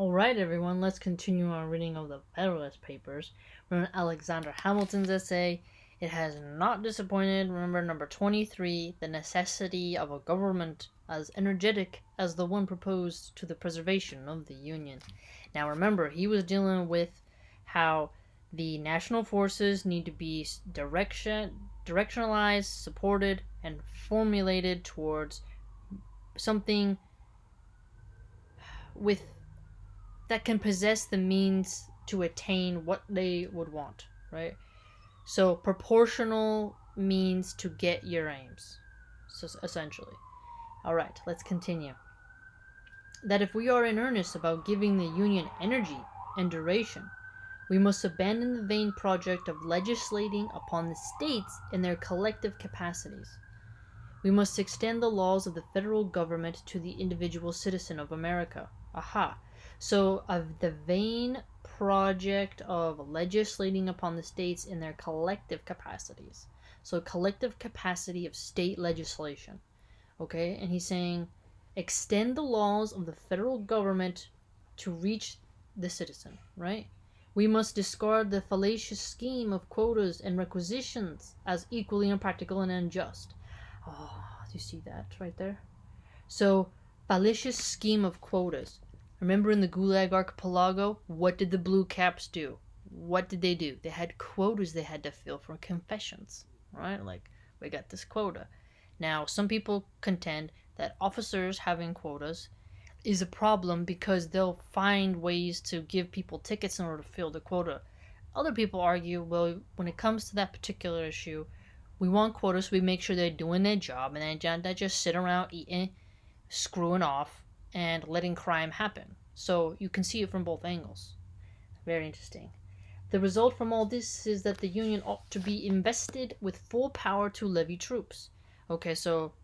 Alright everyone, let's continue our reading of the Federalist Papers. We're on Alexander Hamilton's essay. It has not disappointed. Remember number 23, the necessity of a government as energetic as the one proposed to the preservation of the Union. Now remember, he was dealing with how the national forces need to be directionalized, supported, and formulated towards something with that can possess the means to attain what they would want, right? So proportional means to get your aims, so essentially. All right, let's continue. That if we are in earnest about giving the Union energy and duration, we must abandon the vain project of legislating upon the states in their collective capacities. We must extend the laws of the federal government to the individual citizen of America. Aha. So, of the vain project of legislating upon the states in their collective capacities. So, collective capacity of state legislation. Okay? And he's saying, extend the laws of the federal government to reach the citizen, right? We must discard the fallacious scheme of quotas and requisitions as equally impractical and unjust. Oh, do you see that right there? So, fallacious scheme of quotas. Remember in the Gulag Archipelago, what did the Blue Caps do? What did they do? They had quotas they had to fill for confessions, right? Like, we got this quota. Now, some people contend that officers having quotas is a problem because they'll find ways to give people tickets in order to fill the quota. Other people argue, well, when it comes to that particular issue, we want quotas so we make sure they're doing their job and they not just sit around eating, screwing off, and letting crime happen. So you can see it from both angles. Very interesting. The result from all this is that the Union ought to be invested with full power to levy troops. Okay, so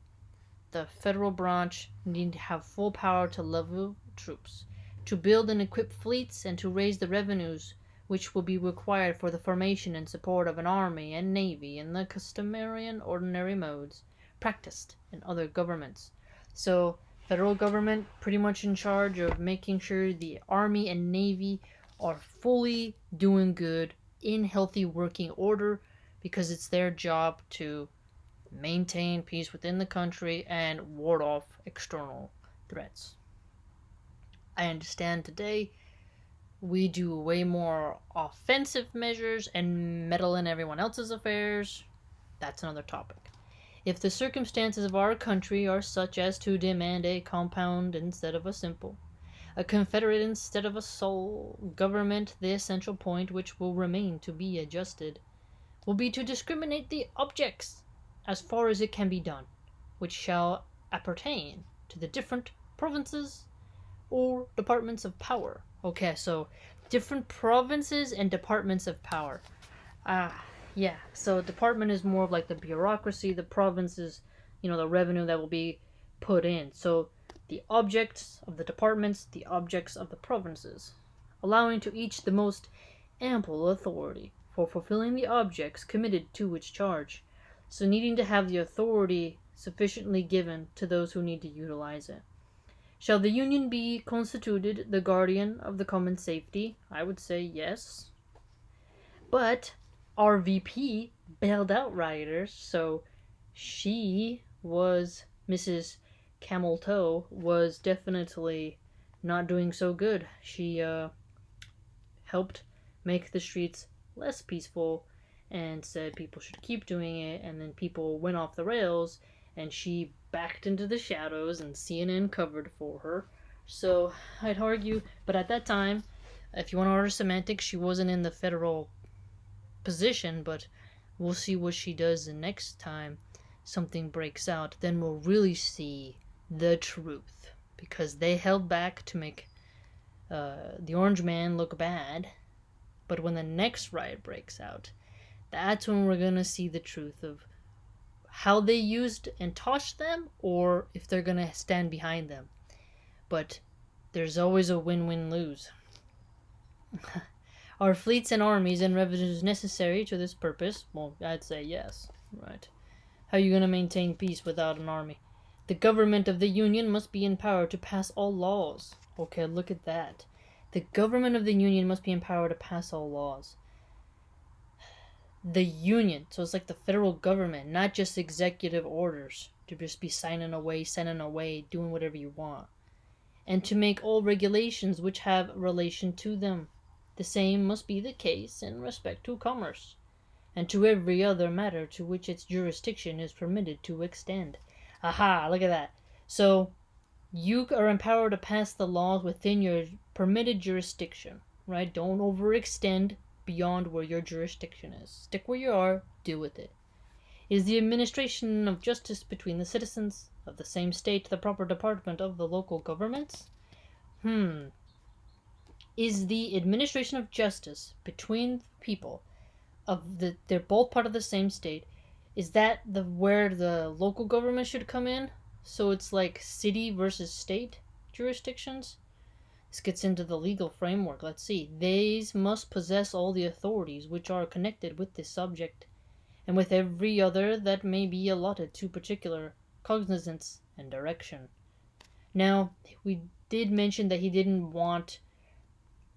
the federal branch need to have full power to levy troops, to build and equip fleets, and to raise the revenues which will be required for the formation and support of an army and navy in the customary and ordinary modes practiced in other governments. So, federal government pretty much in charge of making sure the army and navy are fully doing good in healthy working order because it's their job to maintain peace within the country and ward off external threats. I understand today we do way more offensive measures and meddle in everyone else's affairs. That's another topic. If the circumstances of our country are such as to demand a compound instead of a simple, a confederate instead of a sole government, the essential point which will remain to be adjusted will be to discriminate the objects as far as it can be done, which shall appertain to the different provinces or departments of power. Okay, so different provinces and departments of power. Yeah, so department is more of like the bureaucracy. The province is, the revenue that will be put in. So the objects of the departments, the objects of the provinces, allowing to each the most ample authority for fulfilling the objects committed to its charge. So needing to have the authority sufficiently given to those who need to utilize it. Shall the Union be constituted the guardian of the common safety? I would say yes. But our VP bailed out rioters, so she was, Mrs. Camel Toe, was definitely not doing so good. She helped make the streets less peaceful and said people should keep doing it, and then people went off the rails, and she backed into the shadows, and CNN covered for her. So I'd argue, but at that time, if you want to order semantics, she wasn't in the federal position, but we'll see what she does the next time something breaks out. Then we'll really see the truth, because they held back to make the Orange Man look bad, but when the next riot breaks out, that's when we're gonna see the truth of how they used and touched them, or if they're gonna stand behind them. But there's always a win-win-lose. Are fleets and armies and revenues necessary to this purpose? Well, I'd say yes, right? How are you gonna maintain peace without an army? The government of the Union must be in power to pass all laws. Okay, look at that. The government of the Union must be empowered to pass all laws. The Union, so it's like the federal government, not just executive orders to just be signing away, doing whatever you want. And to make all regulations which have relation to them. The same must be the case in respect to commerce, and to every other matter to which its jurisdiction is permitted to extend. Aha, look at that. So, you are empowered to pass the laws within your permitted jurisdiction, right? Don't overextend beyond where your jurisdiction is. Stick where you are, deal with it. Is the administration of justice between the citizens of the same state the proper department of the local governments? Is the administration of justice between people they're both part of the same state, is that where the local government should come in? So it's like city versus state jurisdictions? This gets into the legal framework. Let's see. These must possess all the authorities which are connected with this subject, and with every other that may be allotted to particular cognizance and direction. Now, we did mention that he didn't want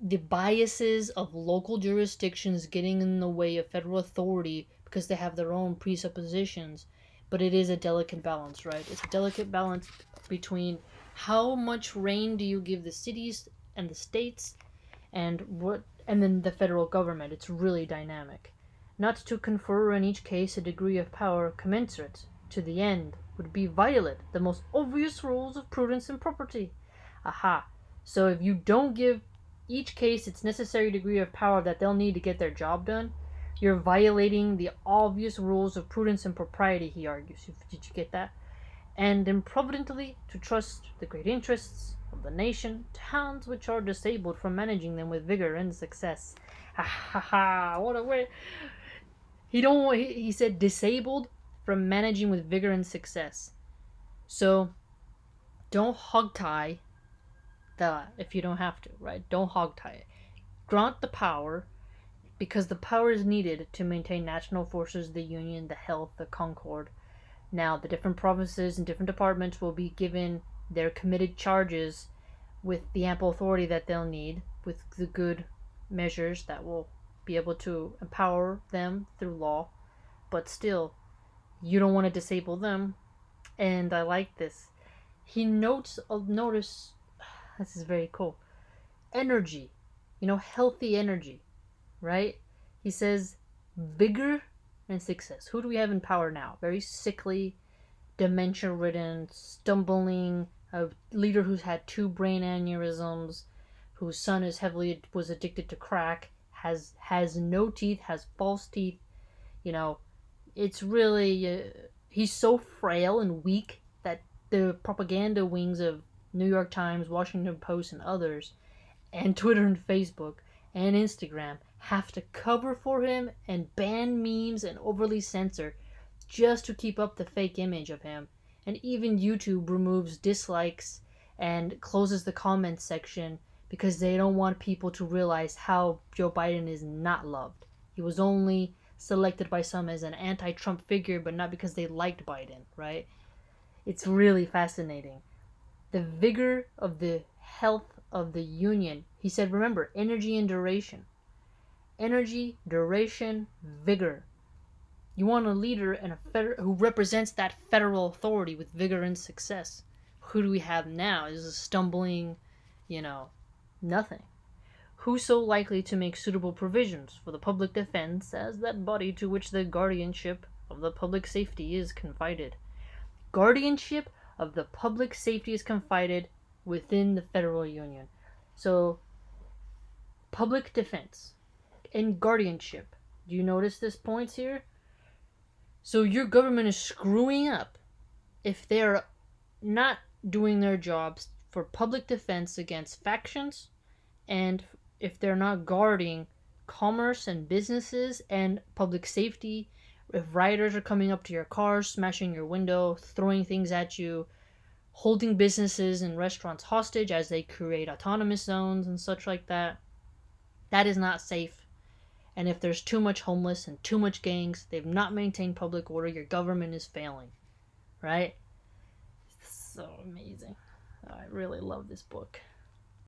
the biases of local jurisdictions getting in the way of federal authority because they have their own presuppositions, but it is a delicate balance, right? It's a delicate balance between how much reign do you give the cities and the states, and then the federal government. It's really dynamic. Not to confer in each case a degree of power commensurate to the end would be violate the most obvious rules of prudence and property. Aha. So if you don't give each case its necessary degree of power that they'll need to get their job done, you're violating the obvious rules of prudence and propriety, he argues. Did you get that? And improvidently to trust the great interests of the nation to hands which are disabled from managing them with vigor and success. Ha ha ha! What a way! He said disabled from managing with vigor and success. So don't hogtie that if you don't have to, right? Don't hogtie it. Grant the power because the power is needed to maintain national forces, the union, the health, the concord. Now, the different provinces and different departments will be given their committed charges with the ample authority that they'll need, with the good measures that will be able to empower them through law. But still, you don't want to disable them. And I like this. He notice, this is very cool. Energy, healthy energy, right? He says vigor and success. Who do we have in power now? Very sickly, dementia-ridden, stumbling, a leader who's had 2 brain aneurysms, whose son was addicted to crack, has no teeth, has false teeth. It's really he's so frail and weak that the propaganda wings of New York Times, Washington Post, and others, and Twitter and Facebook and Instagram have to cover for him and ban memes and overly censor just to keep up the fake image of him. And even YouTube removes dislikes and closes the comments section because they don't want people to realize how Joe Biden is not loved. He was only selected by some as an anti-Trump figure, but not because they liked Biden, right? It's really fascinating. The vigor of the health of the union. He said, remember, energy and duration. Energy, duration, vigor. You want a leader and who represents that federal authority with vigor and success. Who do we have now? Is a stumbling, nothing. Who so likely to make suitable provisions for the public defense as that body to which the guardianship of the public safety is confided? Guardianship of the public safety is confided within the federal union. So, public defense and guardianship. Do you notice this points here? So your government is screwing up if they're not doing their jobs for public defense against factions, and if they're not guarding commerce and businesses and public safety. If rioters are coming up to your car, smashing your window, throwing things at you, holding businesses and restaurants hostage as they create autonomous zones and such like that, that is not safe. And if there's too much homeless and too much gangs, they've not maintained public order, your government is failing. Right? It's so amazing. I really love this book.